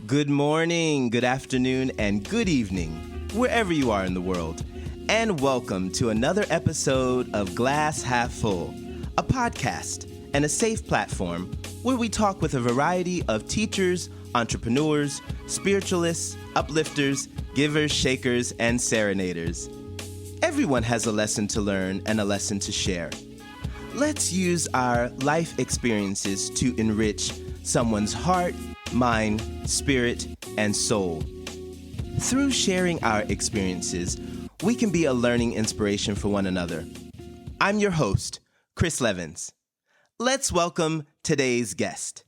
Good morning, good afternoon, and good evening, wherever you are in the world. And welcome to another episode of Glass Half Full, a podcast and a safe platform where we talk with a variety of teachers, entrepreneurs, spiritualists, uplifters, givers, shakers, and serenaders. Everyone has a lesson to learn and a lesson to share. Let's use our life experiences to enrich someone's heart, mind, spirit, and soul. Through sharing our experiences, we can be a learning inspiration for one another. I'm your host, Chris Levens. Let's welcome today's guest.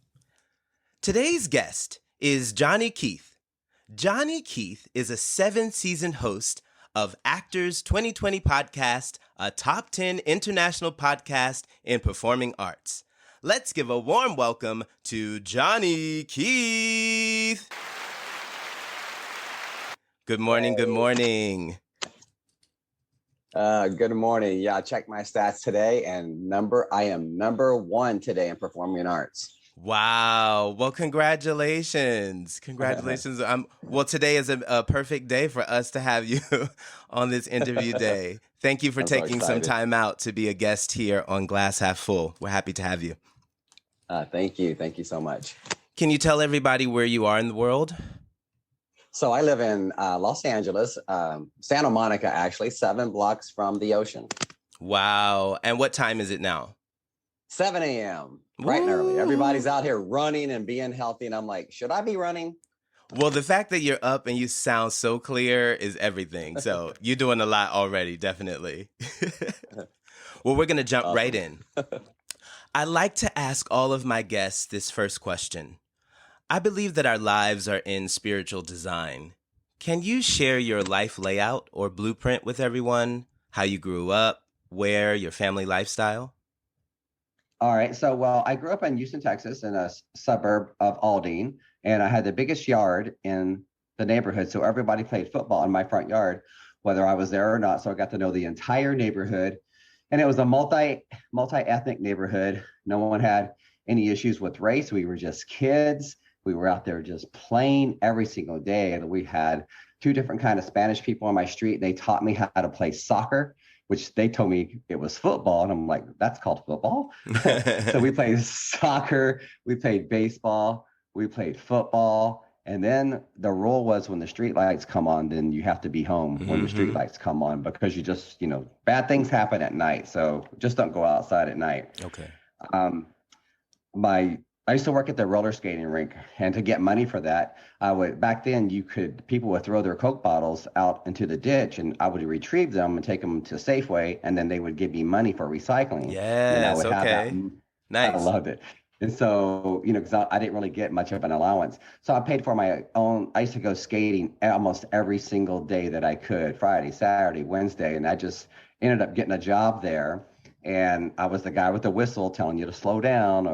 Today's guest is Johnny Keatth. Johnny Keatth is a 7-season host of Actors 2020 podcast, a top 10 international podcast in performing arts. Let's give a warm welcome to Johnny Keatth. Good morning, good morning. Good morning. Yeah, I checked my stats today and I am number 1 today in performing arts. Wow. Well, congratulations. Congratulations. Well, today is a perfect day for us to have you on this interview day. Thank you for taking some time out to be a guest here on Glass Half Full. We're happy to have you. Thank you. Thank you so much. Can you tell everybody where you are in the world? So I live in Los Angeles, Santa Monica, actually, 7 blocks from the ocean. Wow. And what time is it now? 7 a.m. Bright and early. Everybody's out here running and being healthy. And I'm like, should I be running? Well, the fact that you're up and you sound so clear is everything. So you're doing a lot already, definitely. Well, we're going to jump right in. I like to ask all of my guests this first question. I believe that our lives are in spiritual design. Can you share your life layout or blueprint with everyone? How you grew up, where, your family lifestyle? All right. So, I grew up in Houston, Texas, in a suburb of Aldine, and I had the biggest yard in the neighborhood. So everybody played football in my front yard, whether I was there or not. So I got to know the entire neighborhood. And it was a multi-ethnic neighborhood. No one had any issues with race. We were just kids. We were out there just playing every single day. And we had 2 different kind of Spanish people on my street. And they taught me how to play soccer, which they told me it was football. And I'm like, that's called football? So we played soccer, we played baseball, we played football. And then the rule was when the street lights come on, then you have to be home when the street lights come on, because you just, bad things happen at night. So just don't go outside at night. Okay. I used to work at the roller skating rink, and to get money for that, back then people would throw their Coke bottles out into the ditch, and I would retrieve them and take them to Safeway, and then they would give me money for recycling. Yes, okay. Nice. I loved it. And so, because I didn't really get much of an allowance. So I paid for my own. I used to go skating almost every single day that I could, Friday, Saturday, Wednesday. And I just ended up getting a job there. And I was the guy with the whistle telling you to slow down.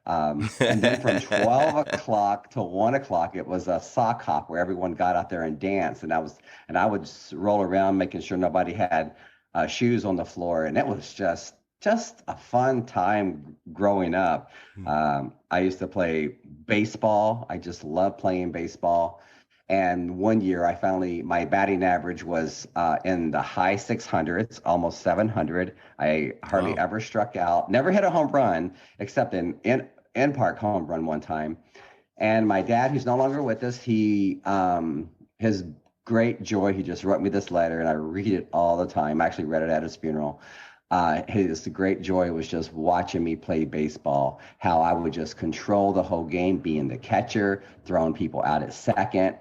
And then from 12 o'clock to 1 o'clock, it was a sock hop where everyone got out there and danced. And I would just roll around making sure nobody had shoes on the floor. And it was just a fun time growing up. I used to play baseball. I just loved playing baseball. And one year my batting average was in the high 600s, almost 700. I hardly ever struck out, never hit a home run, except in park home run one time. And my dad, who's no longer with us, his great joy, he just wrote me this letter, and I read it all the time. I actually read it at his funeral. His great joy was just watching me play baseball, how I would just control the whole game, being the catcher, throwing people out at second.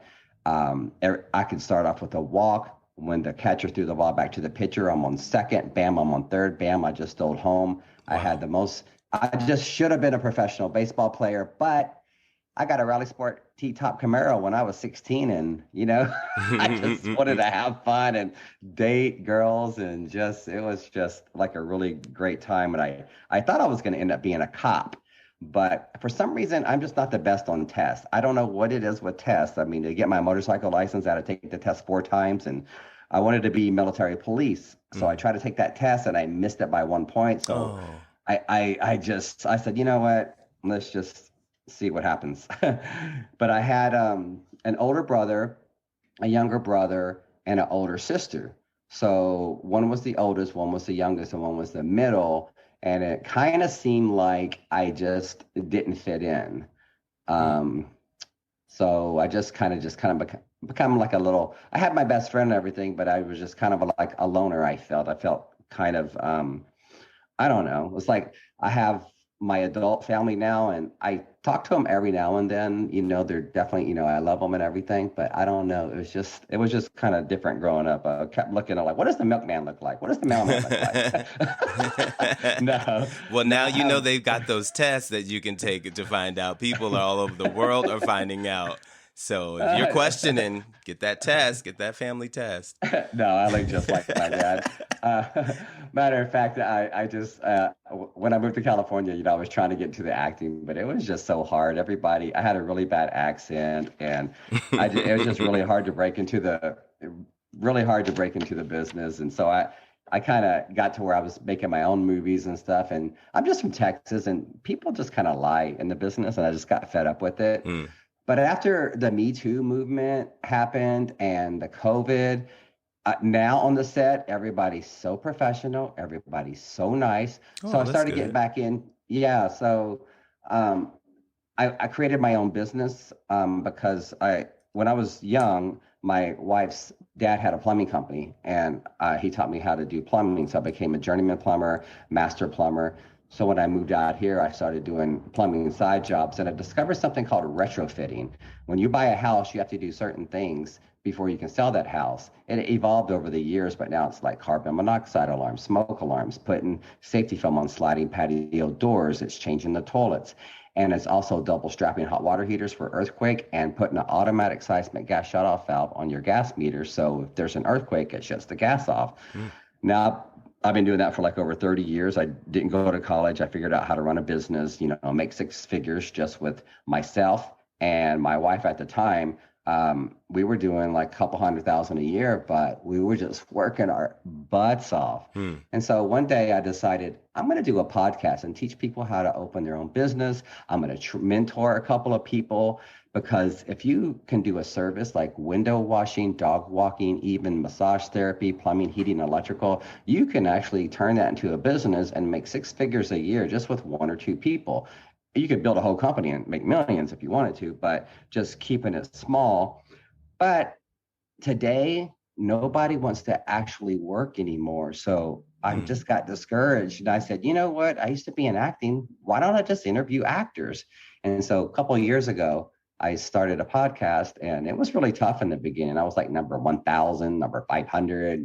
I could start off with a walk. When the catcher threw the ball back to the pitcher, I'm on second. Bam, I'm on third. Bam, I just stole home. Wow. I just should have been a professional baseball player, but I got a Rally Sport T-top Camaro when I was 16, and I just wanted to have fun and date girls, and it was just like a really great time. And I thought I was going to end up being a cop, but for some reason I'm just not the best on tests. I don't know what it is with tests. I mean, to get my motorcycle license, I had to take the test 4 times, and I wanted to be military police, so I tried to take that test and I missed it by 1 point. So I said, you know what? Let's just see what happens. But I had an older brother, a younger brother, and an older sister. So one was the oldest, one was the youngest, and one was the middle. And it kind of seemed like I just didn't fit in. Mm. Um, so I just kind of become like a little. I had my best friend and everything, but I was just kind of like a loner. I felt kind of I don't know. It's like I have my adult family now, and I talk to them every now and then. They're definitely, I love them and everything, but I don't know. It was just kind of different growing up. I kept looking at like, what does the milkman look like? What does the mailman look like? No, Well, no. now you know they've got those tests that you can take to find out. People all over the world are finding out. So if you're questioning, get that test, get that family test. No, I look just like my dad. Uh, Matter of fact, I just when I moved to California, I was trying to get into the acting, but it was just so hard. I had a really bad accent, and it was just really hard to break into the business. And so I kind of got to where I was making my own movies and stuff. And I'm just from Texas, and people just kind of lie in the business, and I just got fed up with it. Mm. But after the Me Too movement happened and the COVID, now on the set, everybody's so professional, everybody's so nice. So Oh, I that's started getting good. back in. Yeah, so um, I created my own business because when I was young, my wife's dad had a plumbing company, and he taught me how to do plumbing. So I became a journeyman plumber, master plumber. So when I moved out here, I started doing plumbing side jobs, and I discovered something called retrofitting. When you buy a house, you have to do certain things before you can sell that house. It evolved over the years, but now it's like carbon monoxide alarms, smoke alarms, putting safety film on sliding patio doors. It's changing the toilets. And it's also double strapping hot water heaters for earthquake and putting an automatic seismic gas shutoff valve on your gas meter. So if there's an earthquake, it shuts the gas off. Mm. Now, I've been doing that for like over 30 years. I didn't go to college. I figured out how to run a business, make six figures just with myself and my wife at the time. We were doing like a couple 100,000 a year, but we were just working our butts off. Mm. And so one day I decided I'm going to do a podcast and teach people how to open their own business. I'm going to mentor a couple of people, because if you can do a service like window washing, dog walking, even massage therapy, plumbing, heating, electrical, you can actually turn that into a business and make six figures a year just with one or two people. You could build a whole company and make millions if you wanted to, but just keeping it small. But today, nobody wants to actually work anymore. So I Mm. just got discouraged, and I said, you know what? I used to be in acting. Why don't I just interview actors? And so a couple of years ago, I started a podcast, and it was really tough in the beginning. I was like number 1,000, number 500,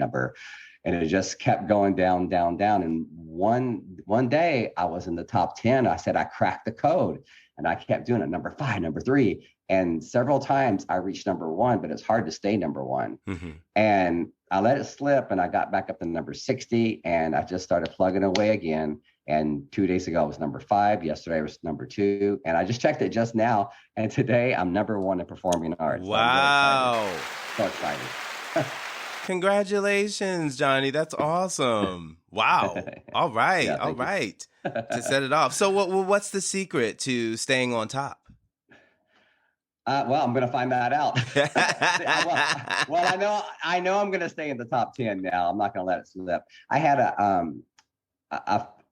and it just kept going down, down, down. And one day I was in the top 10. I said, I cracked the code, and I kept doing it. Number 5, number 3. And several times I reached number 1, but it's hard to stay number 1. Mm-hmm. And I let it slip, and I got back up to number 60, and I just started plugging away again. And 2 days ago I was number 5. Yesterday I was number 2. And I just checked it just now. And today I'm number 1 in performing arts. Wow. So I'm really excited. So excited. Congratulations, Johnny. That's awesome. Wow. All right. Yeah, All thank you. right. To set it off. So what's the secret to staying on top? Well, I'm going to find that out. I know I'm going to stay in the top 10 now. I'm not going to let it slip. I had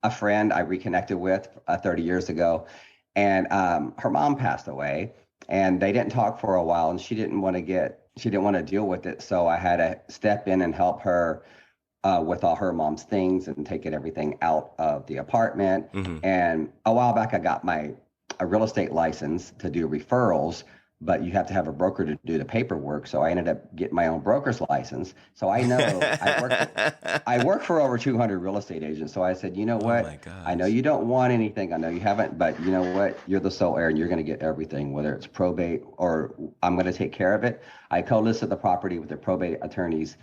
a friend I reconnected with 30 years ago, and her mom passed away, and they didn't talk for a while, and she didn't want to deal with it. So I had to step in and help her with all her mom's things and taking everything out of the apartment. Mm-hmm. And a while back, I got a real estate license to do referrals, but you have to have a broker to do the paperwork. So I ended up getting my own broker's license. So I know I work for over 200 real estate agents. So I said, you know what? Oh my gosh. I know you don't want anything. I know you haven't, but you know what? You're the sole heir, and you're going to get everything, whether it's probate or I'm going to take care of it. I co-listed the property with the probate attorney's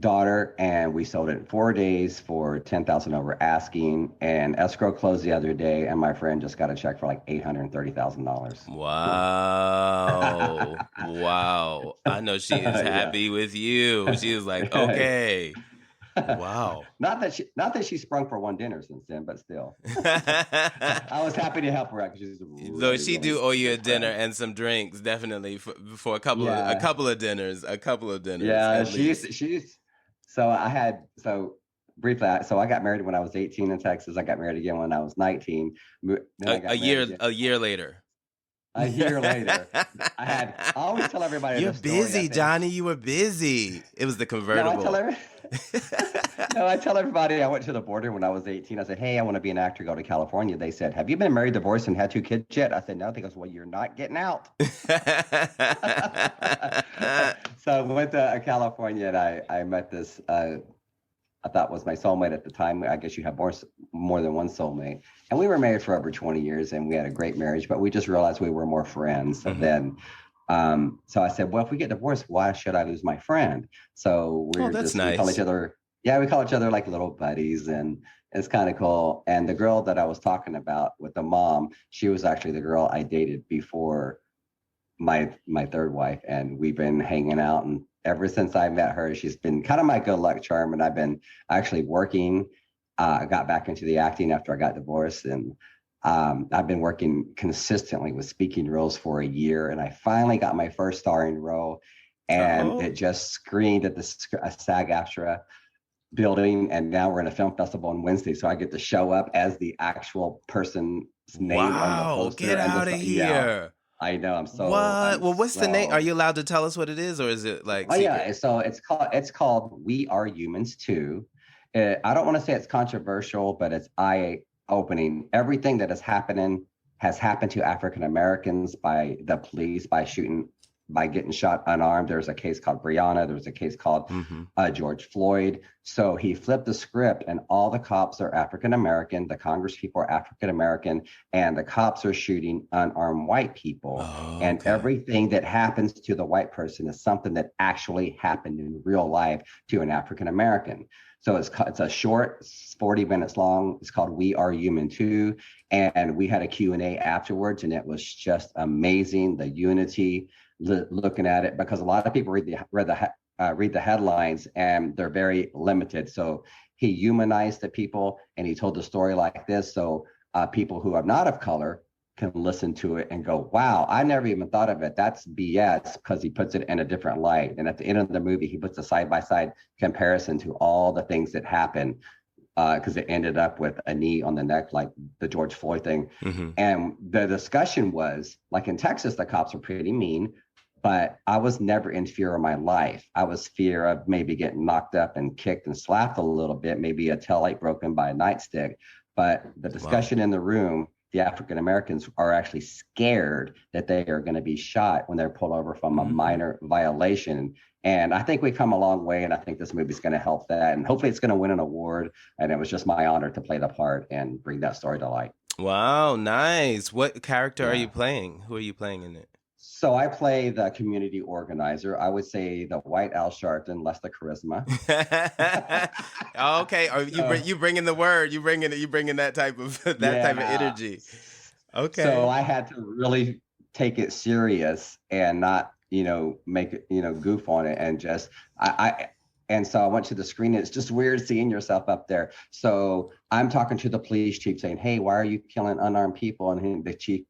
daughter, and we sold it in 4 days for $10,000 over asking, and escrow closed the other day, and my friend just got a check for like $830,000. Wow. Wow. I know she is happy with you. She was like, okay. Wow. Not that she sprung for one dinner since then, but still, I was happy to help her out because she's a Though really, she really do owe you a good dinner friend. and some drinks, definitely for a Yeah, couple of dinners, yeah. at She's least. she's. So briefly. So I got married when I was 18 in Texas. I got married again when I was 19. Then I got married again A year later. a year later. I always tell everybody You're this story. I busy, say, Johnny. You were busy. It was the no, I tell convertible. every, no, I tell everybody I went to the border when I was 18. I said, hey, I want to be an actor, go to California. They said, have you been married, divorced, and had 2 kids yet? I said, no. They goes, well, you're not getting out. So I went to California and I met this, I thought was my soulmate at the time. I guess you have more than one soulmate. And we were married for over 20 years and we had a great marriage, but we just realized we were more friends. So Mhm. then, so I said, well, if we get divorced, why should I lose my friend? So Oh, that's we call each nice. other, yeah, we call each other like little buddies, and it's kind of cool. And the girl that I was talking about with the mom, she was actually the girl I dated before my third wife, and we've been hanging out, and ever since I met her, she's been kind of my good luck charm. And I've been actually working. I got back into the acting after I got divorced, and I've been working consistently with speaking roles for a year, and I finally got my first starring role, and Oh. it just screened at the SAG-AFTRA building, and now we're in a film festival on Wednesday, so I get to show up as the actual person's name on the Wow, poster get and out this. of Yeah, here. I know. What? I'm Well, what's the name? Are so. you allowed to tell us what it is, or is it like Oh secret? yeah. So it's called We Are Humans Too. I don't want to say it's controversial, but it's eye opening. Everything that has happened to African Americans by the police by getting shot unarmed. There's a case called Breonna. There's a case called Mm-hmm. George Floyd. So he flipped the script, and all the cops are African American. The Congress people are African American, and the cops are shooting unarmed white people. Oh, And okay. everything that happens to the white person is something that actually happened in real life to an African American. So it's a short, 40 minutes long. It's called We Are Human Too. And we had a Q&A afterwards, and it was just amazing, the unity, looking at it, because a lot of people read the headlines and they're very limited. So he humanized the people, and he told the story like this. So people who are not of color can listen to it and go, wow, I never even thought of it. That's BS, because he puts it in a different light. And at the end of the movie, he puts a side-by-side comparison to all the things that happened, because it ended up with a knee on the neck, like the George Floyd thing. Mm-hmm. And the discussion was, like in Texas, the cops are pretty mean, but I was never in fear of my life. I was fear of maybe getting knocked up and kicked and slapped a little bit, maybe a taillight broken by a nightstick. But the Wow. discussion in the room, the African Americans are actually scared that they are going to be shot when they're pulled over from a Mm-hmm. minor violation. And I think we've come a long way, and I think this movie's going to help that. And hopefully it's going to win an award. And it was just my honor to play the part and bring that story to light. Wow, nice. What character are you Yeah. playing? Who are you playing in it? So I play the community organizer. I would say the white Al Sharpton, less the charisma. Okay, are So you bringing the word? You bringing that type of that type of yeah. energy? So Okay. I had to really take it serious and not, make it, goof on it, and just and so I went to the screen. It's just weird seeing yourself up there. So I'm talking to the police chief saying, hey, why are you killing unarmed people? And the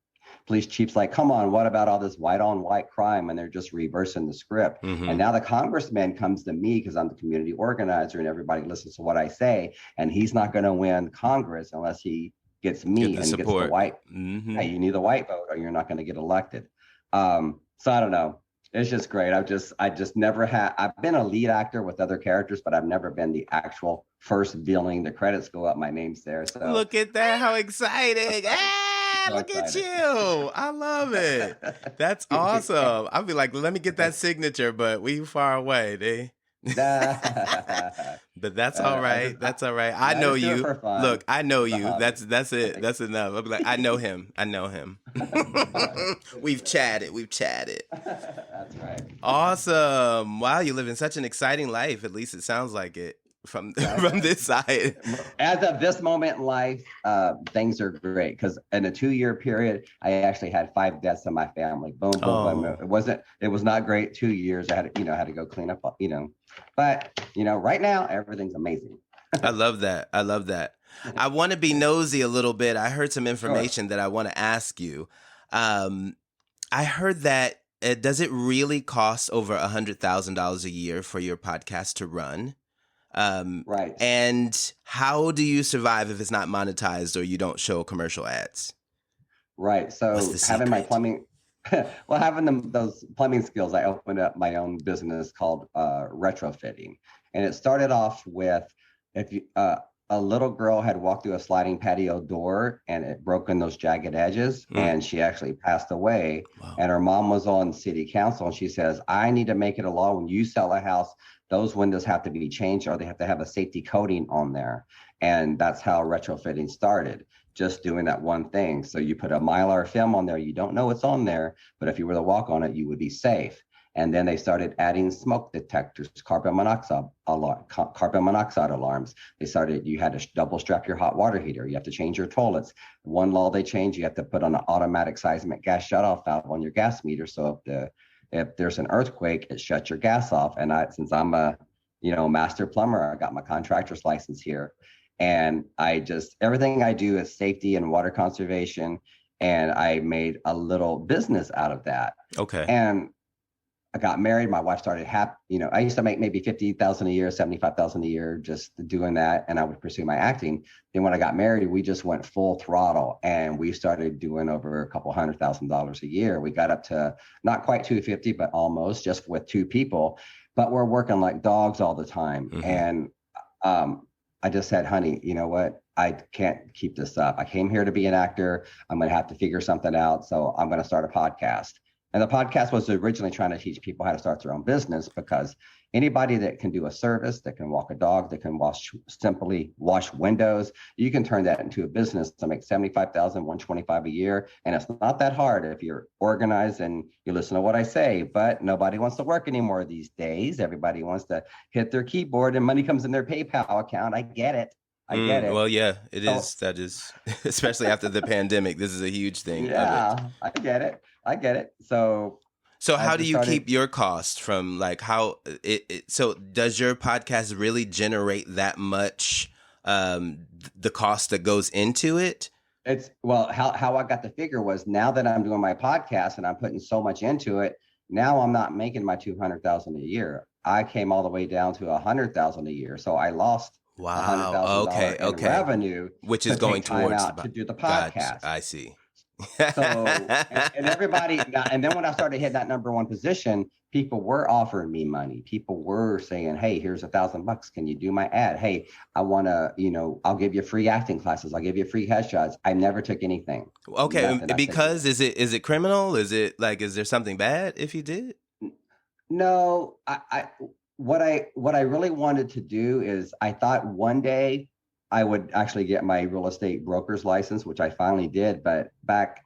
police chief's like, come on, what about all this white on white crime? And they're just reversing the script. And Mm-hmm. now the congressman comes to me because I'm the community organizer and everybody listens to what I say. And he's not going to win Congress unless he gets Get me the and gets the support. white. Mm-hmm. Hey, you need the white vote or you're not going to get elected. So I don't know. It's just great. I just never had, I've been a lead actor with other characters, but I've never been the actual first villain. The credits go up, my name's there. So Look at that! How exciting! Ah, so look at excited. you! I love it. That's awesome. I'll be like, let me get that signature, but we far away. But that's all I right. just That's all right. I I know just do it you. for fun. Look, I know It's a you. hobby. That's it. Thank That's enough. I'll be like, I know him. I know him. We've chatted. We've chatted. That's right. Awesome. Wow, you live in such an exciting life. At least it sounds like it. from from this side. As of this moment in life, things are great because in a 2-year period, I actually had 5 deaths in my family. Boom, boom, boom. It was not great. 2 years. I had to go clean up, but right now everything's amazing. I love that. I love that. I want to be nosy a little bit. I heard some information that I want to ask you. I heard that does it really cost over $100,000 a year for your podcast to run? Right. And how do you survive if it's not monetized or you don't show commercial ads? Right. So having my plumbing, having those plumbing skills, I opened up my own business called retrofitting, and it started off with a little girl had walked through a sliding patio door and it broken those jagged edges, and she actually passed away. Wow. And her mom was on city council, and she says, I need to make it a law when you sell a house, those windows have to be changed or they have to have a safety coating on there. And that's how retrofitting started, just doing that one thing. So you put a Mylar film on there, you don't know what's on there, but if you were to walk on it, you would be safe. And then they started adding smoke detectors, carbon monoxide alarms. You had to double strap your hot water heater. You have to change your toilets. One law they changed, you have to put on an automatic seismic gas shutoff valve on your gas meter. So if there's an earthquake, it shuts your gas off. And since I'm a master plumber, I got my contractor's license here. And everything I do is safety and water conservation. And I made a little business out of that. Okay. And I got married. My wife started I used to make maybe $50,000 a year, $75,000 a year, just doing that. And I would pursue my acting. Then when I got married, we just went full throttle and we started doing over a couple $100,000 a year. We got up to not quite 250, but almost, just with 2 people, but we're working like dogs all the time. Mm-hmm. And, I just said, honey, you know what? I can't keep this up. I came here to be an actor. I'm going to have to figure something out. So I'm going to start a podcast. And the podcast was originally trying to teach people how to start their own business, because anybody that can do a service, that can walk a dog, that can simply wash windows, you can turn that into a business to make $75,000, $125,000 a year. And it's not that hard if you're organized and you listen to what I say. But nobody wants to work anymore these days. Everybody wants to hit their keyboard and money comes in their PayPal account. I get it. I get it. Well, yeah, it is. That is, especially after the pandemic, this is a huge thing. Yeah, I get it. So how do you keep your costs from so does your podcast really generate that much, the cost that goes into it? It's how I got the figure was, now that I'm doing my podcast and I'm putting so much into it, now I'm not making my $200,000 a year. I came all the way down to $100,000 a year. So I lost $100,000 in revenue, which is going towards to do the podcast. Gotcha. I see. So and everybody, and then when I started hitting that number 1 position, people were offering me money. People were saying, hey, here's $1,000. Can you do my ad? Hey, I want to, I'll give you free acting classes. I'll give you free headshots. I never took anything. Okay. Because is it criminal? Is it is there something bad if you did? No, what I really wanted to do is, I thought one day I would actually get my real estate broker's license, which I finally did. But back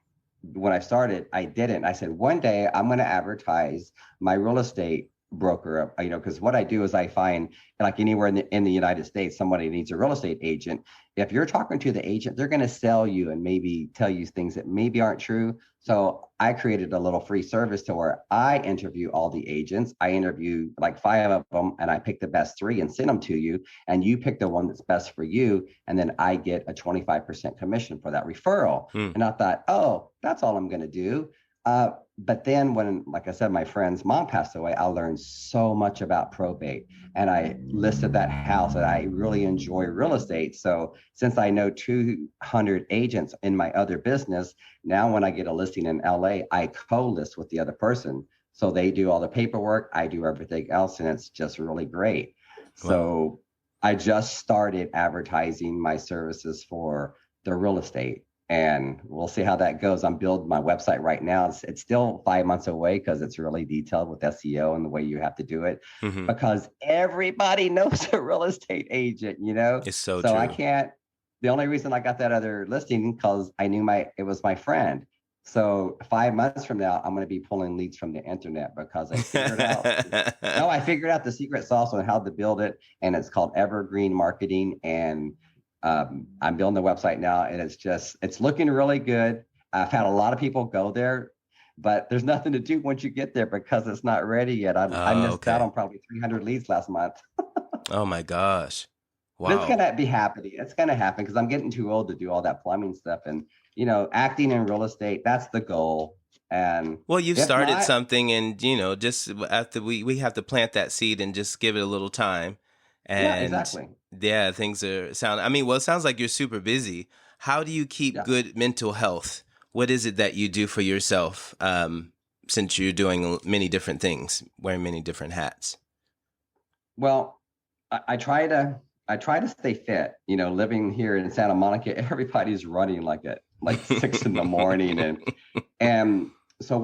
when I started, I didn't. I said, one day I'm going to advertise my real estate broker, because what I do is I find, like anywhere in the United States, somebody needs a real estate agent. If you're talking to the agent, they're going to sell you and maybe tell you things that maybe aren't true. So I created a little free service to where I interview all the agents. I interview like 5 of them, and I pick the best 3 and send them to you. And you pick the one that's best for you. And then I get a 25% commission for that referral. And I thought, oh, that's all I'm going to do. But then when, like I said, my friend's mom passed away, I learned so much about probate, and I listed that house, and I really enjoy real estate. So since I know 200 agents in my other business, now when I get a listing in LA, I co-list with the other person. So they do all the paperwork, I do everything else, and it's just really great. Wow. So I just started advertising my services for the real estate. And we'll see how that goes. I'm building my website right now. It's still 5 months away because it's really detailed with SEO and the way you have to do it. Mm-hmm. Because everybody knows a real estate agent, It's so true. I can't. The only reason I got that other listing because I knew it was my friend. So 5 months from now, I'm going to be pulling leads from the internet because I figured out. No, I figured out the secret sauce on how to build it, and it's called Evergreen Marketing. And I'm building the website now, and it's looking really good. I've had a lot of people go there, but there's nothing to do once you get there because it's not ready yet. I Oh, missed out okay. on probably 300 leads last month. Oh my gosh. But it's Wow. gonna be happening. It's gonna happen because I'm getting too old to do all that plumbing stuff. And acting in real estate, that's the goal. And Well, you've if started not, something, and just after we have to plant that seed and just give it a little time. yeah, And exactly. yeah, things are sound. I mean, well, it sounds like you're super busy. How do you keep Yeah. good mental health? What is it that you do for yourself? Since you're doing many different things, wearing many different hats. Well, I try to stay fit. Living here in Santa Monica, everybody's running at like 6 in the morning, and so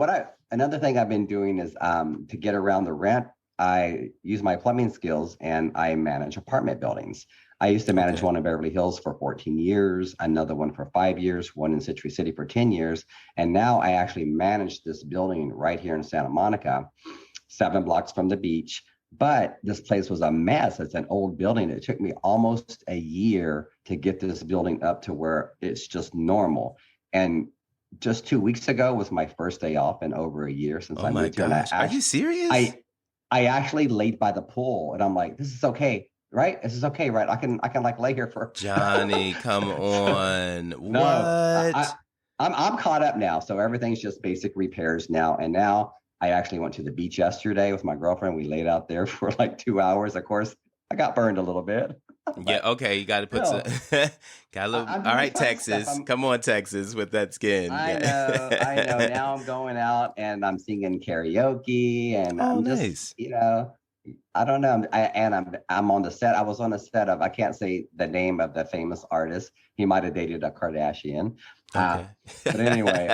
another thing I've been doing is to get around the rent. I use my plumbing skills and I manage apartment buildings. I used to manage Okay. one in Beverly Hills for 14 years, another one for 5 years, one in Citrus City for 10 years. And now I actually manage this building right here in Santa Monica, 7 blocks from the beach. But this place was a mess. It's an old building. It took me almost a year to get this building up to where it's just normal. And just 2 weeks ago was my first day off in over a year since Oh I my moved here. And gosh. Are you serious? I, I actually laid by the pool, and I'm like, this is okay, right? This is okay, right? I can like lay here for. Johnny, come on. No, What? I'm caught up now. So everything's just basic repairs now. And now I actually went to the beach yesterday with my girlfriend. We laid out there for like 2 hours. Of course, I got burned a little bit, Yeah, but okay, you got to put some still, got a little. I'm All doing right, fun stuff. Texas. Come on, Texas with that skin. I know, I know. Now I'm going out and I'm singing karaoke, and Oh, I'm just, nice. I don't know. I'm on the set. I was on the set of, I can't say the name of the famous artist. He might have dated a Kardashian. Uh, Okay. but anyway,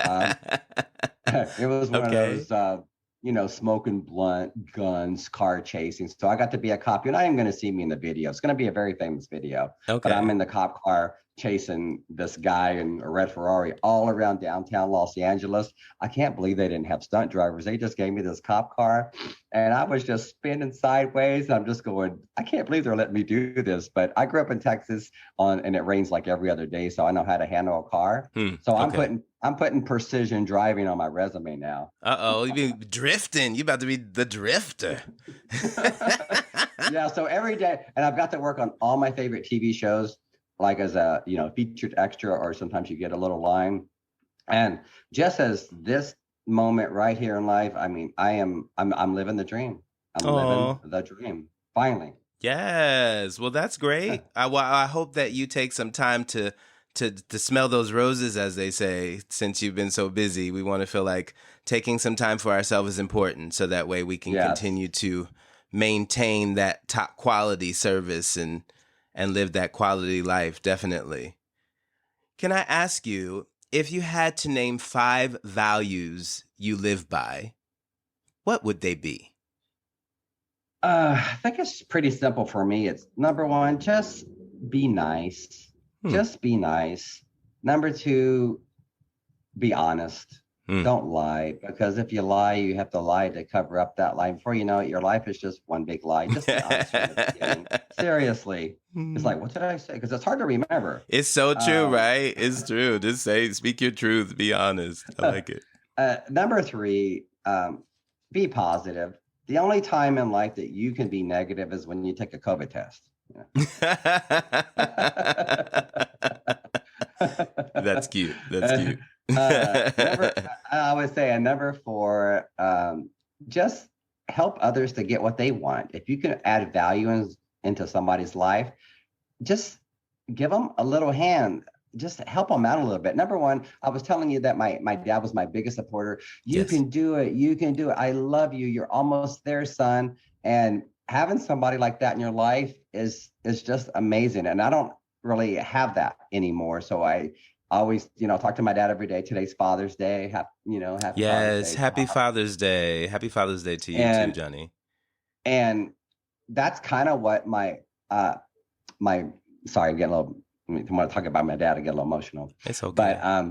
it was one of Okay. those smoking blunt, guns, car chasing. So I got to be a cop. You're not even going to see me in the video. It's going to be a very famous video, but I'm Okay. in the cop car chasing this guy in a red Ferrari all around downtown Los Angeles. I can't believe they didn't have stunt drivers. They just gave me this cop car, and I was just spinning sideways. I'm just going, I can't believe they're letting me do this. But I grew up in Texas and it rains like every other day, so I know how to handle a car. So I'm Okay. putting precision driving on my resume now. Uh-oh, you be drifting. You about to be the drifter. Yeah, so every day, and I've got to work on all my favorite TV shows, like as a featured extra, or sometimes you get a little line. And just as this moment right here in life, I mean, I'm living the dream. I'm living Oh, the dream. Finally. yes. Well, that's great. I hope that you take some time to smell those roses, as they say, since you've been so busy. We want to feel like taking some time for ourselves is important, so that way we can Yes. continue to maintain that top quality service and live that quality life. Definitely. Can I ask you, if you had to name 5 values you live by, what would they be? I think it's pretty simple for me. It's number one, just be nice. Hmm. Just be nice. Number two, be honest. Hmm. Don't lie, because if you lie, you have to lie to cover up that lie. Before you know it, your life is just one big lie. Just be honest from the beginning. Seriously. It's like, what did I say? Because it's hard to remember. It's so true, Um, right? It's true. Just speak your truth, be honest. I like it. Number three, be positive. The only time in life that you can be negative is when you take a COVID test. That's cute. That's cute. Number, I would say a number four, just help others to get what they want. If you can add value into somebody's life, just give them a little hand. Just help them out a little bit. Number one, I was telling you that my dad was my biggest supporter. You Yes. can do it. You can do it. I love you. You're almost there, son. And having somebody like that in your life is just amazing. And I don't really have that anymore. So I always, talk to my dad every day. Today's Father's Day. Happy Father's Yes. Day, Happy Pop. Father's Day. Happy Father's Day to you too, And Johnny. and that's kind of what my sorry, I'm getting a little. I want to talk about my dad. I get a little emotional. It's But okay.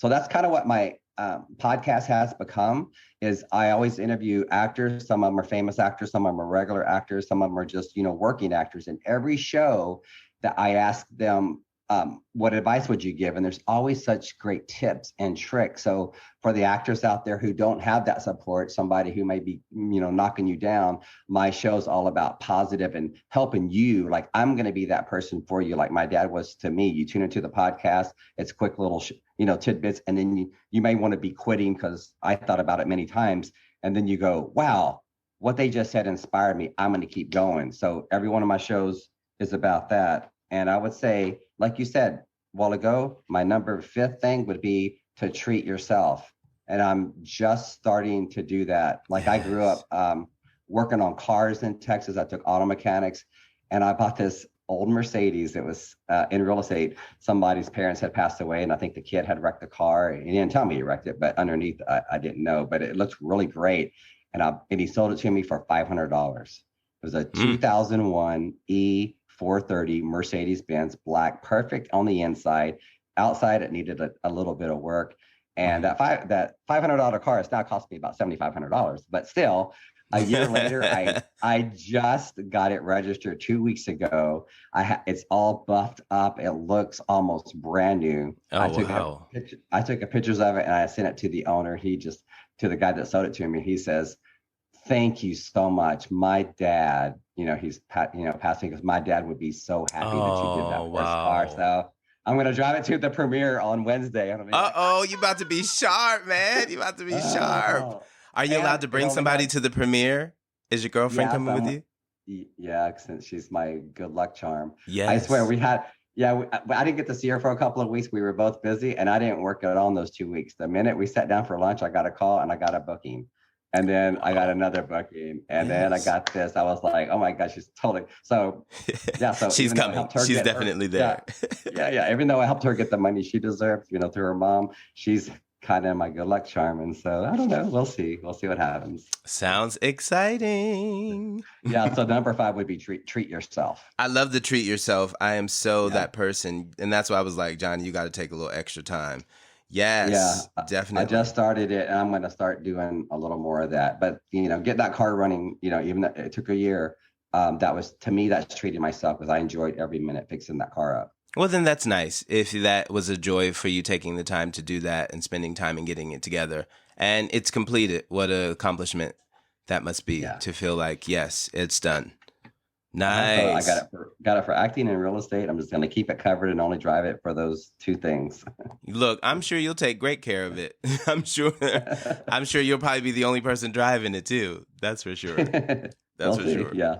So that's kind of what my podcast has become. Is I always interview actors. Some of them are famous actors, some of them are regular actors, some of them are just, working actors. And every show that I ask them, what advice would you give? And there's always such great tips and tricks. So for the actors out there who don't have that support, somebody who may be, knocking you down, my show's all about positive and helping you. Like, I'm going to be that person for you. Like my dad was to me. You tune into the podcast, it's quick little, tidbits. And then you may want to be quitting, because I thought about it many times. And then you go, wow, what they just said inspired me. I'm going to keep going. So every one of my shows is about that. And I would say, like you said a while ago, my number 5th thing would be to treat yourself. And I'm just starting to do that. Like, I grew up working on cars in Texas. I took auto mechanics, and I bought this old Mercedes. It was in real estate. Somebody's parents had passed away, and I think the kid had wrecked the car. He didn't tell me he wrecked it, but underneath I didn't know. But it looked really great. And he sold it to me for $500. It was a 2001 E430 Mercedes-Benz black, perfect on the inside. Outside, it needed a little bit of work. And that $500 car has now cost me about $7,500. But still, a year later, I just got it registered 2 weeks ago. It's all buffed up. It looks almost brand new. Oh, I took pictures of it, and I sent it to the owner. To the guy that sold it to me, he says, "Thank you so much. My dad," he's passing, because my dad would be so happy that you did that first car. So I'm going to drive it to the premiere on Wednesday. You about to be sharp, man. You about to be sharp. Are you allowed to bring somebody to the premiere? Is your girlfriend coming with you? Yeah, since she's my good luck charm. Yes. I swear I didn't get to see her for a couple of weeks. We were both busy, and I didn't work at all in those 2 weeks. The minute we sat down for lunch, I got a call and I got a booking. And then I got another booking, and then I got this. I was like, "Oh my gosh, she's totally." So, yeah. So she's coming. She's definitely there. Yeah. Even though I helped her get the money she deserved, through her mom, she's kind of my good luck charm. And so I don't know. We'll see. We'll see what happens. Sounds exciting. Yeah. So number 5 would be treat yourself. I love the treat yourself. I am that person, and that's why I was like, Johnny, you got to take a little extra time. Yes, definitely. I just started it, and I'm going to start doing a little more of that. But, get that car running, even though it took a year, to me, that's treating myself, because I enjoyed every minute fixing that car up. Well, then that's nice. If that was a joy for you, taking the time to do that and spending time and getting it together, and it's completed, what an accomplishment that must be to feel like, yes, it's done. Nice. So I got it for acting and real estate. I'm just going to keep it covered and only drive it for those 2 things. Look, I'm sure you'll take great care of it. I'm sure you'll probably be the only person driving it too. That's for sure. That's for sure. Yeah.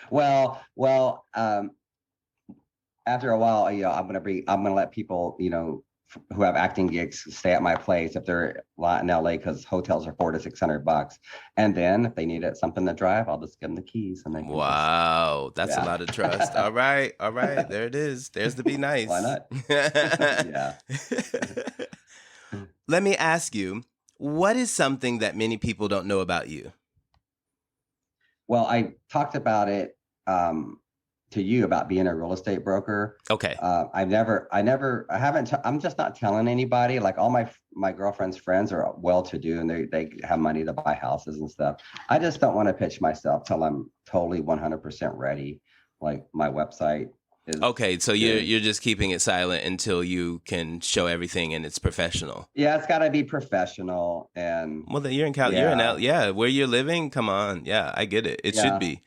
Well, after a while, I'm going to let people, who have acting gigs stay at my place if they're in LA, because hotels are $400 to $600. And then if they need something to drive, I'll just give them the keys. And that's a lot of trust. All right. There it is. There's the be nice. Why not? Yeah. Let me ask you, what is something that many people don't know about you? Well, I talked about it to you about being a real estate broker. Okay. I'm just not telling anybody. Like, all my girlfriend's friends are well-to-do, and they have money to buy houses and stuff. I just don't want to pitch myself till I'm totally 100% ready. Like, my website is. Okay. So you're just keeping it silent until you can show everything and it's professional. Yeah. It's gotta be professional. And well, then you're in California. You're in L. Yeah. Where you're living. Come on. Yeah. I get it. It should be.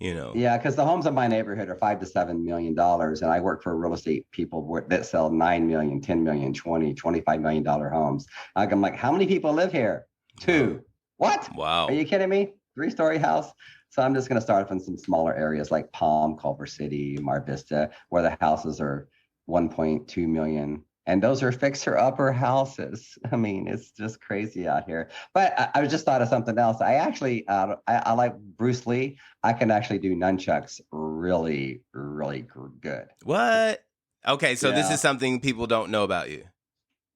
Yeah, because the homes in my neighborhood are $5 to $7 million, and I work for real estate people that sell $9 million, $10 million, $20, $25 million homes. I'm like, how many people live here? 2. What? Wow. Are you kidding me? 3-story house. So I'm just going to start off in some smaller areas like Palm, Culver City, Mar Vista, where the houses are 1.2 million. And those are fixer-upper houses. I mean, it's just crazy out here. But I just thought of something else. I actually, I like Bruce Lee. I can actually do nunchucks really, really good. What? Okay, so this is something people don't know about you.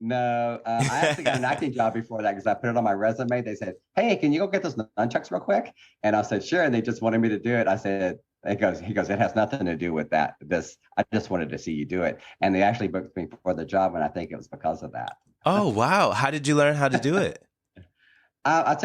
No, I actually got an acting job before that, because I put it on my resume. They said, "Hey, can you go get those nunchucks real quick?" And I said, "Sure." And they just wanted me to do it. I said, he goes, "It has nothing to do with that. I just wanted to see you do it." And they actually booked me for the job, and I think it was because of that. Oh, wow. How did you learn how to do it? I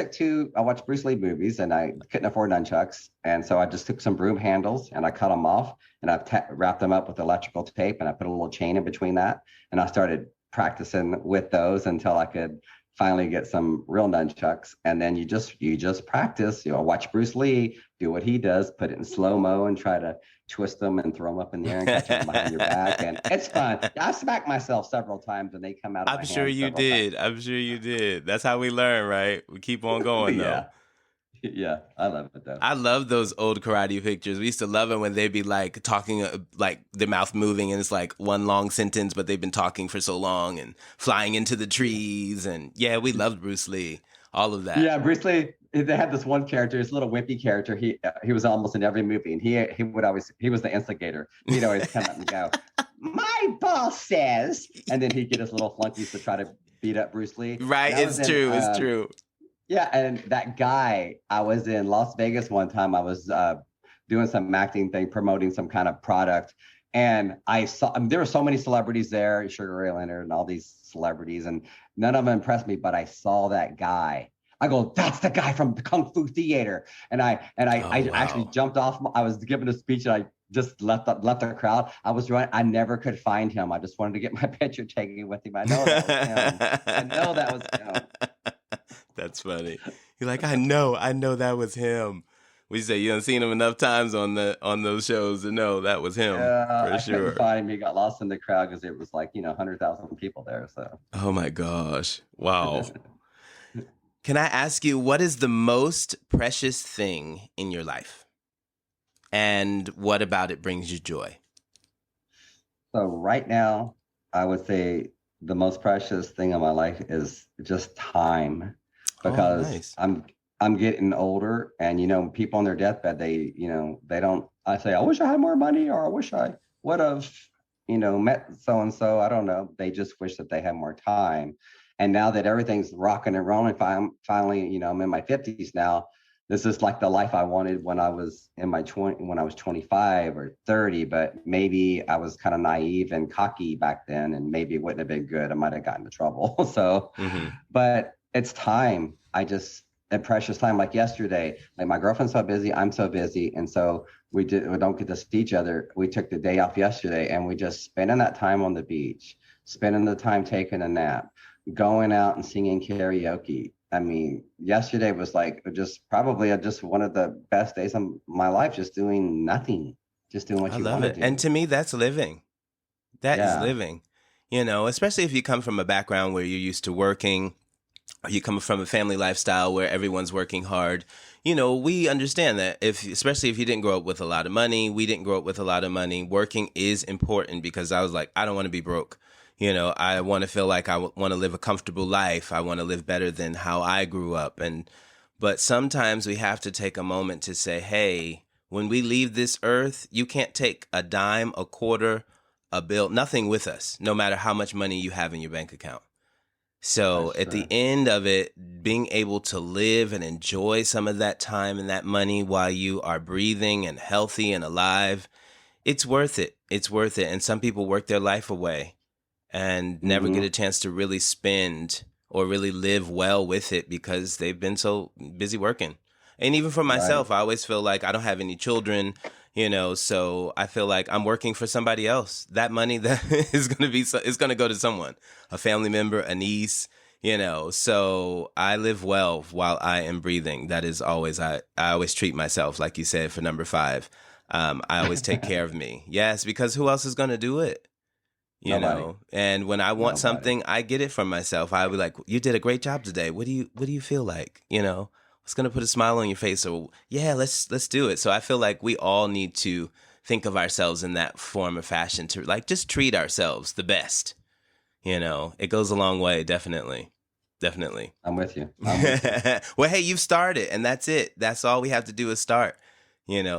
watched Bruce Lee movies and I couldn't afford nunchucks. And so I just took some broom handles and I cut them off and I've wrapped them up with electrical tape and I put a little chain in between that. And I started practicing with those until I could finally get some real nunchucks. And then you just practice, watch Bruce Lee do what he does, put it in slow-mo and try to twist them and throw them up in the air and catch them behind your back. And it's fun. I smacked myself several times and they come out of my I'm sure hands you several times. did. I'm sure you did. That's how we learn, right? We keep on going, though. Yeah. Yeah. I love it though. I love those old karate pictures. We used to love it when they'd be like talking, like their mouth moving, and it's like one long sentence, but they've been talking for so long and flying into the trees. And yeah, we loved Bruce Lee, all of that. Yeah, Bruce Lee. They had this one character, this little wimpy character. He was almost in every movie, and he was the instigator. He'd always come up and go, "My boss says," and then he'd get his little flunkies to try to beat up Bruce Lee. Right, it's true. It's true. Yeah, and that guy, I was in Las Vegas one time. I was doing some acting thing, promoting some kind of product, and I saw there were so many celebrities there, Sugar Ray Leonard and all these celebrities, and none of them impressed me. But I saw that guy. I go, that's the guy from the Kung Fu Theater, and I Wow. actually jumped off. I was giving a speech, and I just left the crowd. I was running. I never could find him. I just wanted to get my picture taken with him. I know that was him. I know that was him. That's funny. You're like, I know that was him. We say you haven't seen him enough times on those shows to know that was him for I sure. couldn't find him. He got lost in the crowd because it was like 100,000 people there. So. Oh my gosh! Wow. Can I ask you, what is the most precious thing in your life, and what about it brings you joy? So right now, I would say the most precious thing in my life is just time, because nice. I'm getting older, and people on their deathbed, they don't. I say, I wish I had more money, or I wish I would have, met so and so. I don't know. They just wish that they had more time. And now that everything's rocking and rolling, finally, I'm in my 50s now. This is like the life I wanted when I was when I was 25 or 30, but maybe I was kind of naive and cocky back then, and maybe it wouldn't have been good. I might have gotten into trouble. So, but it's time. That precious time, like yesterday, like my girlfriend's so busy, I'm so busy. And so we don't get to see each other. We took the day off yesterday and we just spending that time on the beach, spending the time taking a nap, going out and singing karaoke. I mean, yesterday was like just probably just one of the best days of my life, just doing nothing, just doing what you want to do. And to me, that's living. That is living, especially if you come from a background where you're used to working, or you come from a family lifestyle where everyone's working hard. We understand that especially if you didn't grow up with a lot of money, we didn't grow up with a lot of money, working is important, because I was like, I don't want to be broke. I want to feel like I want to live a comfortable life. I want to live better than how I grew up. But sometimes we have to take a moment to say, hey, when we leave this earth, you can't take a dime, a quarter, a bill, nothing with us, no matter how much money you have in your bank account. So at the end of it, being able to live and enjoy some of that time and that money while you are breathing and healthy and alive, it's worth it. It's worth it. And some people work their life away and never get a chance to really spend or really live well with it because they've been so busy working. And even for myself, I always feel like I don't have any children, so I feel like I'm working for somebody else. That money that is going to go to someone, a family member, a niece, so I live well while I am breathing. That is always, I always treat myself, like you said, for number 5. I always take care of me. Yes, because who else is going to do it? And when I want something, I get it from myself. I'll be like, you did a great job today. What do you feel like? What's going to put a smile on your face? Or yeah, let's do it. So I feel like we all need to think of ourselves in that form of fashion to like just treat ourselves the best. It goes a long way. Definitely. I'm with you. Well, hey, you've started and that's it. That's all we have to do is start,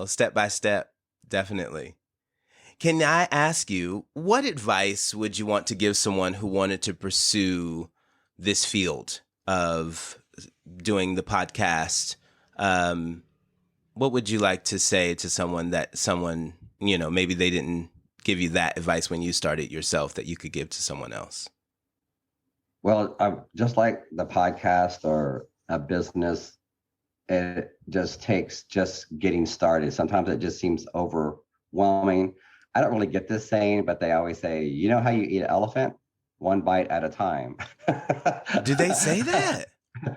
step by step. Definitely. Can I ask you, what advice would you want to give someone who wanted to pursue this field of doing the podcast? What would you like to say to someone maybe they didn't give you that advice when you started yourself that you could give to someone else? Well, just like the podcast or a business, it just takes just getting started. Sometimes it just seems overwhelming. I don't really get this saying, but they always say, you know how you eat an elephant? One bite at a time. Did they say that?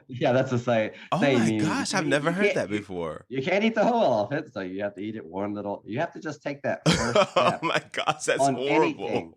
Yeah, that's a Oh saying my meaning gosh, I've never heard that before. you can't eat the whole elephant, so you have to eat it one little. You have to just take that first Oh step my gosh, that's on horrible. anything.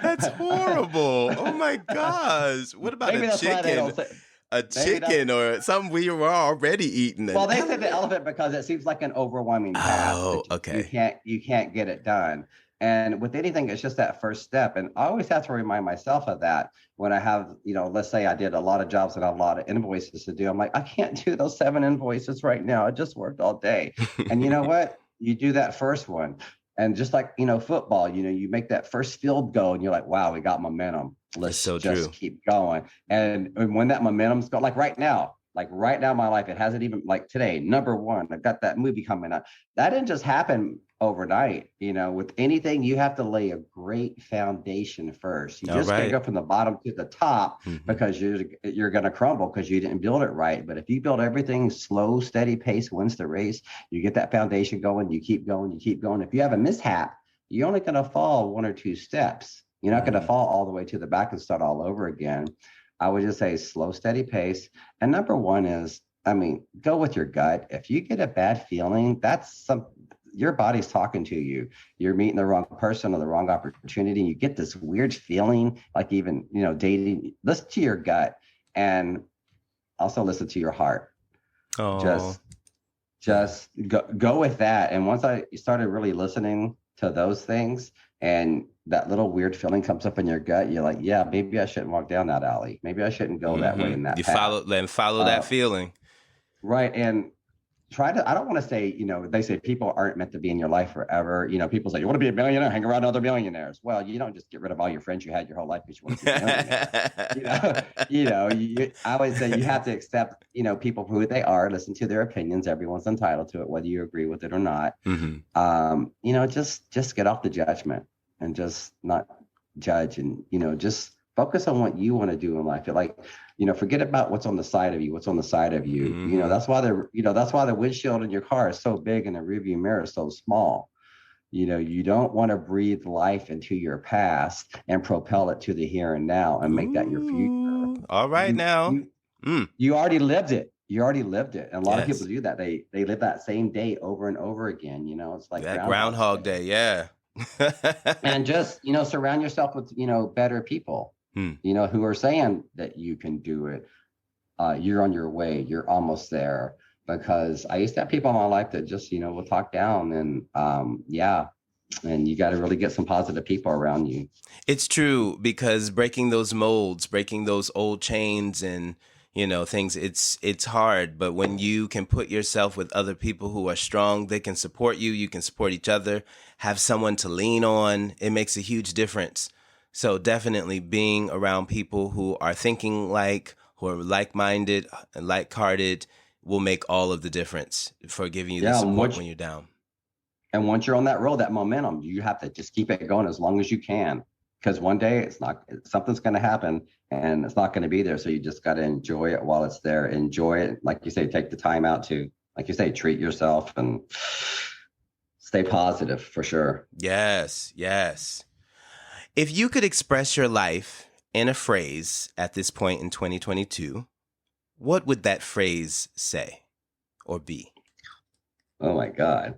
That's horrible. Oh my gosh. What about a Maybe that's why they chicken? don't say. A Maybe that's chicken or something we were already eating an well. They said the elephant? elephant because it seems like an overwhelming task Oh, that okay. you can't get it done. And with anything, it's just that first step. And I always have to remind myself of that when I have, let's say I did a lot of jobs and I have a lot of invoices to do. I'm like, I can't do those 7 invoices right now. I just worked all day. And you know what? You do that first one. And just like, football, you make that first field goal and you're like, wow, we got momentum. It's Let's so just true. keep going. And when that momentum's gone, like right now in my life, it hasn't even like today, number one, I've got that movie coming up. That didn't just happen overnight. With anything, you have to lay a great foundation first. You All just can't right. go from the bottom to the top Mhm. because you're going to crumble because you didn't build it right. But if you build everything slow, steady pace wins the race, you get that foundation going, you keep going, you keep going. If you have a mishap, you're only going to fall 1 or 2 steps. You're not going to Mm. fall all the way to the back and start all over again. I would just say slow, steady pace. And number one is, go with your gut. If you get a bad feeling, your body's talking to you. You're meeting the wrong person or the wrong opportunity. You get this weird feeling, like even, dating. Listen to your gut and also listen to your heart. Oh, Just yeah. just go with that. And once I started really listening to those things and that little weird feeling comes up in your gut, you're like, yeah, maybe I shouldn't walk down that alley. Maybe I shouldn't go that way in that You path. follow that Uh, feeling. right. And I don't want to say, they say people aren't meant to be in your life forever. People say, you want to be a millionaire, hang around other millionaires. Well, you don't just get rid of all your friends you had your whole life because you want to be a millionaire. I always say you have to accept, people for who they are, listen to their opinions. Everyone's entitled to it, whether you agree with it or not. Hmm. Just get off the judgment and just not judge and, just focus on what you want to do in life. Like, forget about what's on the side of you, what's on the side of you. Hmm. That's why the windshield in your car is so big and the rearview mirror is so small. You don't want to breathe life into your past and propel it to the here and now and make that your future. Ooh. All right You now. you Mm. you already lived it. You already lived it. And a lot of people Yes. do that. They live that same day over and over again. It's like That Groundhog's Groundhog Day. Day. Yeah. And just, surround yourself with, better people, Hmm. who are saying that you can do it. You're on your way. You're almost there. Because I used to have people in my life that just, will talk down and yeah. And you got to really get some positive people around you. It's true because breaking those molds, breaking those old chains and things, it's hard. But when you can put yourself with other people who are strong, they can support you, you can support each other, have someone to lean on, it makes a huge difference. So definitely being around people who are who are like-minded, like-hearted will make all of the difference for giving you the Yeah. support when you're down. And once you're on that road, that momentum, you have to just keep it going as long as you can. Because one day something's going to happen and it's not going to be there. So you just got to enjoy it while it's there. Enjoy it. Like you say, take the time out to, like you say, treat yourself and stay positive for sure. Yes, yes. If you could express your life in a phrase at this point in 2022, what would that phrase say or be? Oh my God.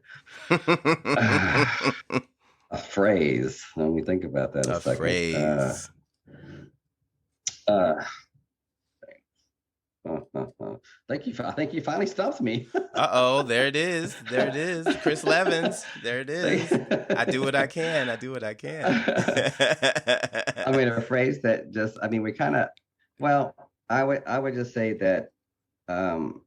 A phrase. Let me think about that a A second. phrase. Uh, Thank you. I think you finally stumped me. Uh-oh, there it is. There it is. Chris Levens. There it is. I do what I can. I do what I can. A phrase that just, we kind of, well, I would just say that um,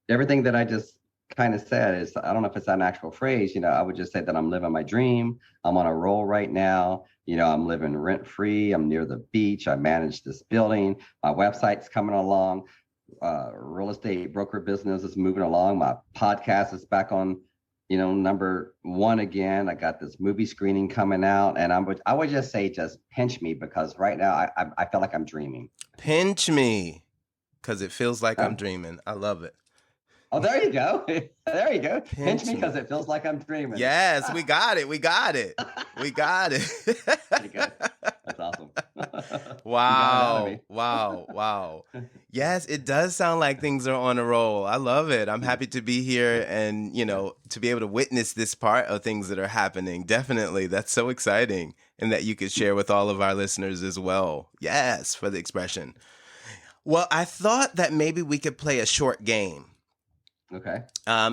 everything that I just kind of said is, I don't know if it's an actual phrase, I would just say that I'm living my dream. I'm on a roll right now. I'm living rent free. I'm near the beach. I manage this building. My website's coming along. Real estate broker business is moving along. My podcast is back on, number one again. I got this movie screening coming out, and I would just say, just pinch me, because right now I feel like I'm dreaming. Pinch me, because it feels like I'm Oh, dreaming. I love it. oh, there you go. There you go. Pinch Pinch me me. because it feels like I'm dreaming. Yes, we got it. We got it. We got it. Pretty good. That's awesome. You got it out of me. Wow. Wow. Wow. Yes, it does sound like things are on a roll. I love it. I'm happy to be here and, to be able to witness this part of things that are happening. Definitely. That's so exciting. And that you could share with all of our listeners as well. Yes, for the expression. Well, I thought that maybe we could play a short game. Okay.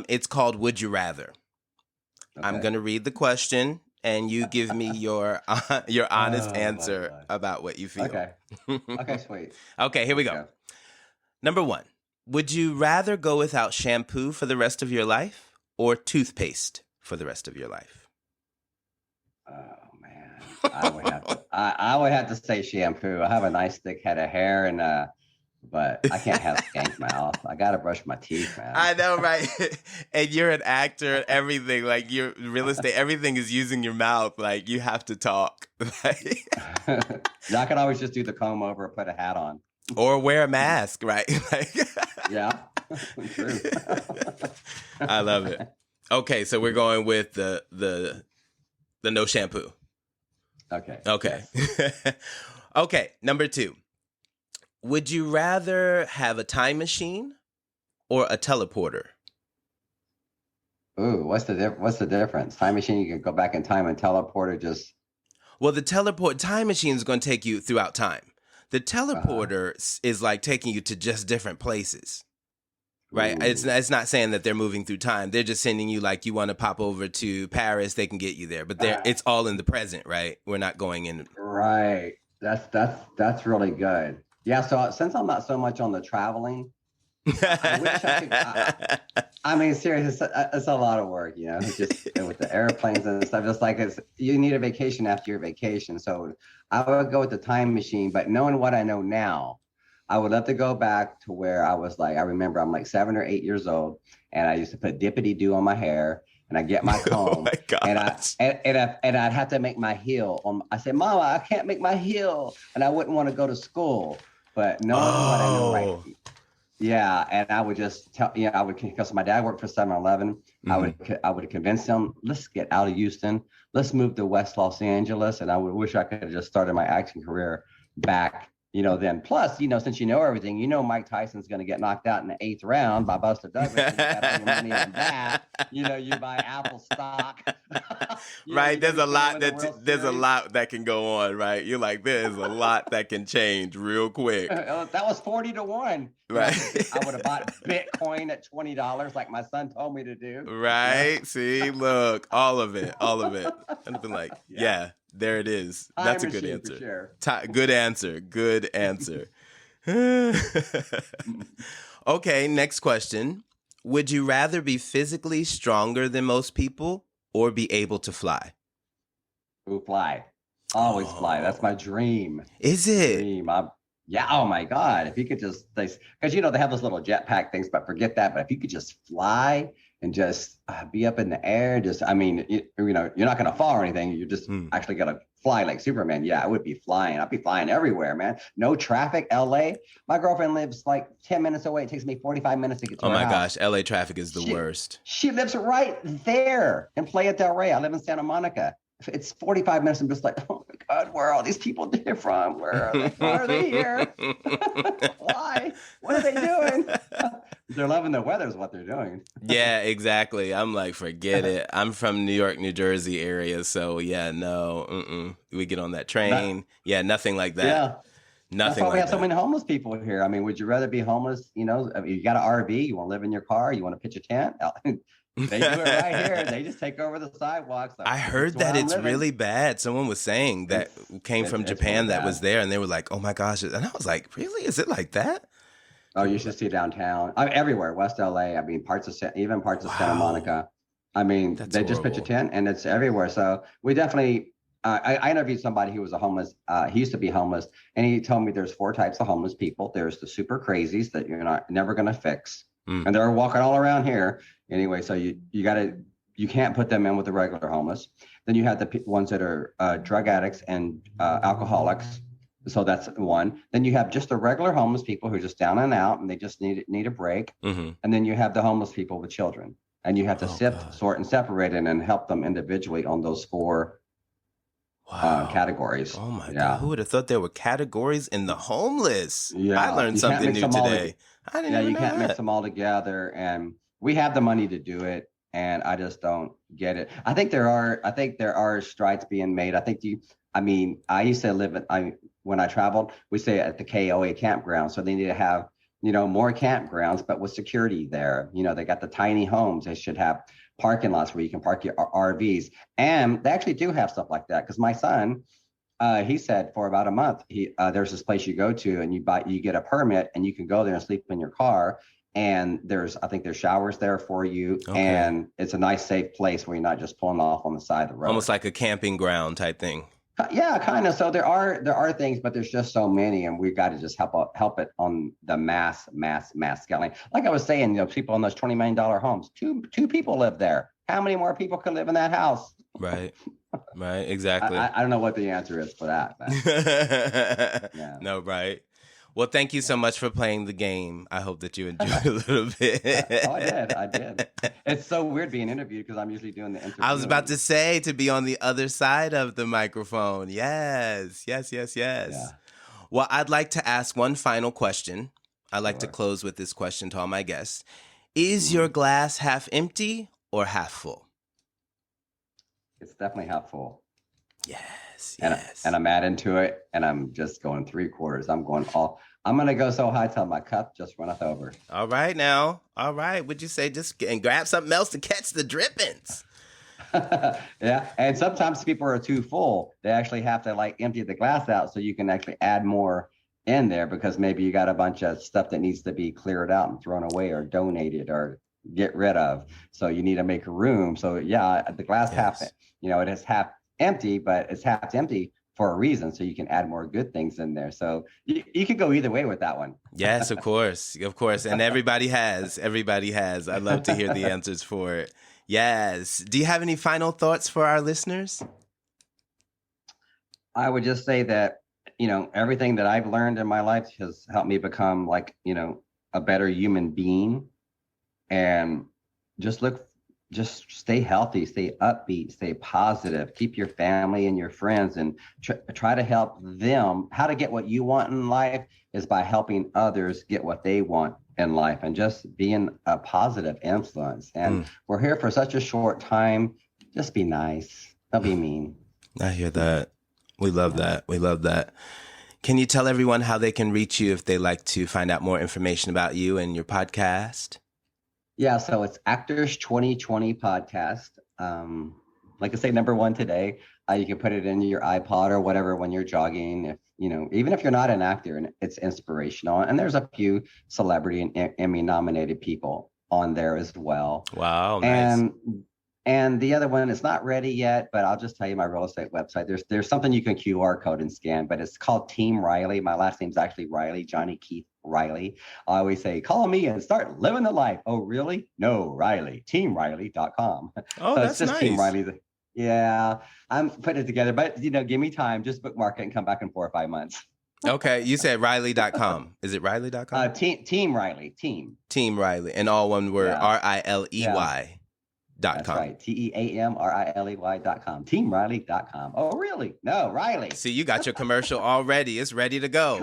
It's called Would You Rather. I'm Okay. going to read the question and you give me your honest Oh, answer my God. about what you feel. Okay. Okay, sweet. Okay, here we Let's go. Number 1. Would you rather go without shampoo for the rest of your life or toothpaste for the rest of your life? Oh man, I would have to say shampoo. I have a nice thick head of hair, and but I can't have skank mouth. I gotta brush my teeth, man. I know, right? And you're an actor and everything. Like, you're real estate, everything is using your mouth. Like, you have to talk. I could always just do the comb over, put a hat on, or wear a mask, right? yeah, true. I love it. Okay, so we're going with the no shampoo. Okay. Okay. Yes. Okay, number 2. Would you rather have a time machine or a teleporter? Ooh, what's the difference? Time machine, you can go back in time, and teleporter just. Well, the time machine is going to take you throughout time. The teleporter is like taking you to just different places. Right. It's not saying that they're moving through time. They're just sending you, like, you want to pop over to Paris, they can get you there. But it's all in the present, right? We're not going in. Right. That's really good. Yeah. So since I'm not so much on the traveling, I wish I could. I mean, seriously, it's a lot of work, just with the airplanes and stuff. Just like you need a vacation after your vacation. So I would go with the time machine, but knowing what I know now, I would love to go back to where I was like, I remember I'm like 7 or 8 years old, and I used to put dippity doo on my hair, and I get my comb, Oh my gosh. and I'd have to make my heel on. I said, Mama, I can't make my heel, and I wouldn't want to go to school. But knowing what I know right, yeah, and I would just tell, because my dad worked for 7-Eleven. I would convince him, let's get out of Houston, let's move to West Los Angeles, and I would wish I could have just started my acting career back. Then plus, since everything, Mike Tyson's going to get knocked out in the 8th round by Buster Douglas. And you got all your money on that. You buy Apple stock. Right. There's a lot that can go on, right? You're like, there's a lot that can change real quick. That was 40-1. Right. I would have bought Bitcoin at $20 like my son told me to do. Right. See, look, all of it. I'd have been like, yeah. There it is. That's a good answer. Sure. Good answer. Good answer. Okay, next question. Would you rather be physically stronger than most people or be able to fly? Ooh, fly. Always fly. That's my dream. Is it? Yeah. Oh my God. If you could just, because they have those little jetpack things, but forget that. But if you could just fly and just be up in the air, you're not going to fall or anything. You're just actually going to fly like Superman. Yeah, I would be flying. I'd be flying everywhere, man. No traffic. LA. My girlfriend lives like 10 minutes away. It takes me 45 minutes to get to her house. Gosh. LA traffic is the worst. She lives right there in Playa del Rey. I live in Santa Monica. It's 45 minutes. I'm just like, oh my God, where are all these people here from? Why are they here? Why? What are they doing? They're loving the weather is what they're doing. Yeah, exactly. I'm like, forget it. I'm from New York, New Jersey area. So yeah, no, we get on that train. Nothing like that. Yeah. Nothing That's why like we have that. so many homeless people here. I mean, would you rather be homeless? You got an RV, you want to live in your car, you want to pitch a tent? They do it right here. They just take over the sidewalks. I heard that it's really bad. Someone was saying that came from Japan that was there, and they were like, oh my gosh. And I was like, really? Is it like that? Oh, you should see downtown. Everywhere, West LA. I mean, parts of Santa Monica. I mean, they just pitch a tent and it's everywhere. So we definitely, I interviewed somebody who was he used to be homeless, and he told me there's 4 types of homeless people. There's the super crazies that you're never going to fix. And they're walking all around here. Anyway, so you got to you can't put them in with the regular homeless. Then you have the ones that are drug addicts and alcoholics. So that's one. Then you have just the regular homeless people who are just down and out and they just need a break. Mm-hmm. And then you have the homeless people with children. And you have to sift, sort, and separate it and help them individually on those four categories. Oh my God. Who would have thought there were categories in the homeless? Yeah. I learned something new today. I didn't even know you can't that. mix them all together. And we have the money to do it. And I just don't get it. I think there are strides being made. I used to live when I traveled, we stay at the KOA campground. So they need to have, more campgrounds, but with security there. They got the tiny homes. They should have parking lots where you can park your RVs. And they actually do have stuff like that. Because my son, he said for about a month, there's this place you go to and you get a permit and you can go there and sleep in your car. And I think there's showers there for you. Okay. And it's a nice, safe place where you're not just pulling off on the side of the road. Almost like a camping ground type thing. Yeah, kind of. So there are things, but there's just so many, and we've got to just help it on the mass scaling. Like I was saying, people in those $20 million homes, two people live there. How many more people could live in that house? Right, exactly. I don't know what the answer is for that. But, yeah. No, right. Well, thank you so much for playing the game. I hope that you enjoyed it a little bit. Oh, I did. It's so weird being interviewed because I'm usually doing the interview. I was about to say to be on the other side of the microphone. Yes. Yeah. Well, I'd like to ask one final question. I like to close with this question to all my guests. Is your glass half empty or half full? It's definitely half full. Yes. And I'm adding to it, and I'm just going 3/4. I'm going to go so high till my cup just runneth over. All right now. All right. Would you say and grab something else to catch the drippings? Yeah. And sometimes people are too full. They actually have to empty the glass out so you can actually add more in there because maybe you got a bunch of stuff that needs to be cleared out and thrown away or donated or get rid of. So you need to make room. So yeah, the glass it is half empty, but it's half empty for a reason, so you can add more good things in there. So you could go either way with that one. Yes, of course, and everybody has. I'd love to hear the answers for it. Yes. Do you have any final thoughts for our listeners? I would just say that everything that I've learned in my life has helped me become a better human being, and just stay healthy, stay upbeat, stay positive, keep your family and your friends, and try to help them. How to get what you want in life is by helping others get what they want in life and just being a positive influence. And we're here for such a short time. Just be nice. Don't be mean. I hear that. We love that. Can you tell everyone how they can reach you if they like to find out more information about you and your podcast? Yeah, so it's Actors 2020 podcast. Like I say, number one today. You can put it in your iPod or whatever when you're jogging. If even if you're not an actor, and it's inspirational. And there's a few celebrity and Emmy nominated people on there as well. Wow, nice. And the other one is not ready yet, but I'll just tell you my real estate website. There's something you can QR code and scan, but it's called Team Riley. My last name's actually Riley, Johnny Keatth Riley. I always say, call me and start living the life. Oh, really? No, Riley. TeamRiley.com. Oh, so that's nice. Team Riley. Yeah, I'm putting it together, but give me time. Just bookmark it and come back in 4 or 5 months. Okay, you said Riley.com. Is it Riley.com? Team Riley. Team Riley. And all one word, RILEY. That's right. TeamRiley.com. TeamRiley.com. Oh, really? No, Riley. See, you got your commercial already. It's ready to go.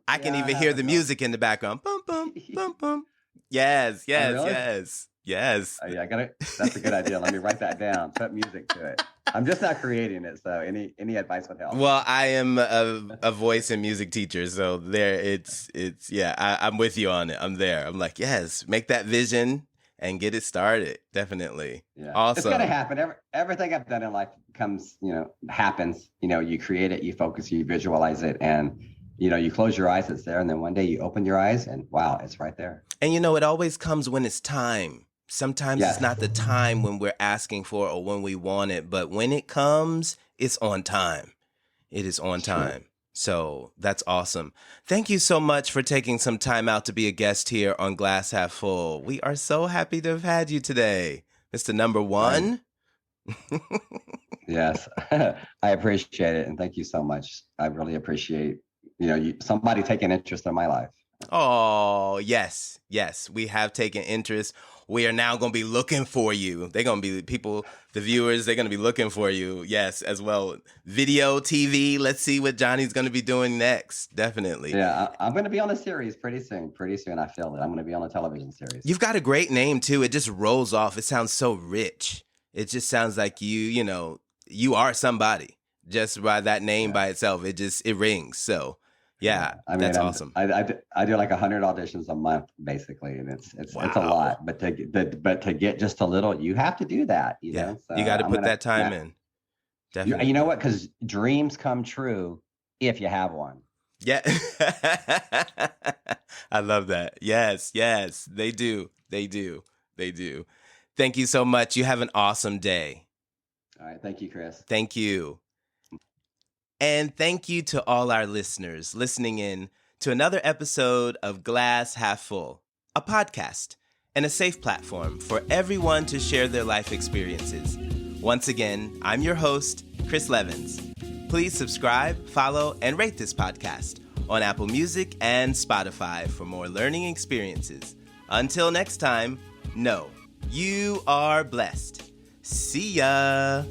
I can even hear the music in the background. Bum, bum, bum, bum. Yes. Oh, really? Yes. Oh, yeah, that's a good idea. Let me write that down. Put music to it. I'm just not creating it, so any advice would help. Well, I am a voice and music teacher, so I'm with you on it. I'm there. I'm like, yes, make that vision and get it started. Definitely. Yeah. Awesome. It's going to happen. Everything I've done in life happens. You create it, you focus, you visualize it, and, you close your eyes, it's there. And then one day you open your eyes and wow, it's right there. And, it always comes when it's time. Sometimes It's not the time when we're asking for or when we want it, but when it comes, it's on time. It is on time. So that's awesome. Thank you so much for taking some time out to be a guest here on Glass Half Full. We are so happy to have had you today. Mr. Number One. Yes, I appreciate it, and thank you so much. I really appreciate somebody taking interest in my life. Oh, yes, yes. We have taken interest. We are now going to be looking for you. They're going to be people, the viewers, they're going to be looking for you. Yes, as well. Video, TV. Let's see what Johnny's going to be doing next. Definitely. Yeah, I'm going to be on a series pretty soon. Pretty soon, I feel that I'm going to be on a television series. You've got a great name, too. It just rolls off. It sounds so rich. It just sounds like you are somebody. Just by that name by itself, it rings. So. Yeah, I mean, that's awesome. I do like 100 auditions a month, basically, and it's a lot. But to get just a little, you have to do that. You know, so you got to put that time in. Definitely. You know what? Because dreams come true if you have one. Yeah, I love that. Yes, they do. Thank you so much. You have an awesome day. All right, thank you, Chris. Thank you. And thank you to all our listeners listening in to another episode of Glass Half Full, a podcast and a safe platform for everyone to share their life experiences. Once again, I'm your host, Chris Levens. Please subscribe, follow, and rate this podcast on Apple Music and Spotify for more learning experiences. Until next time, know you are blessed. See ya!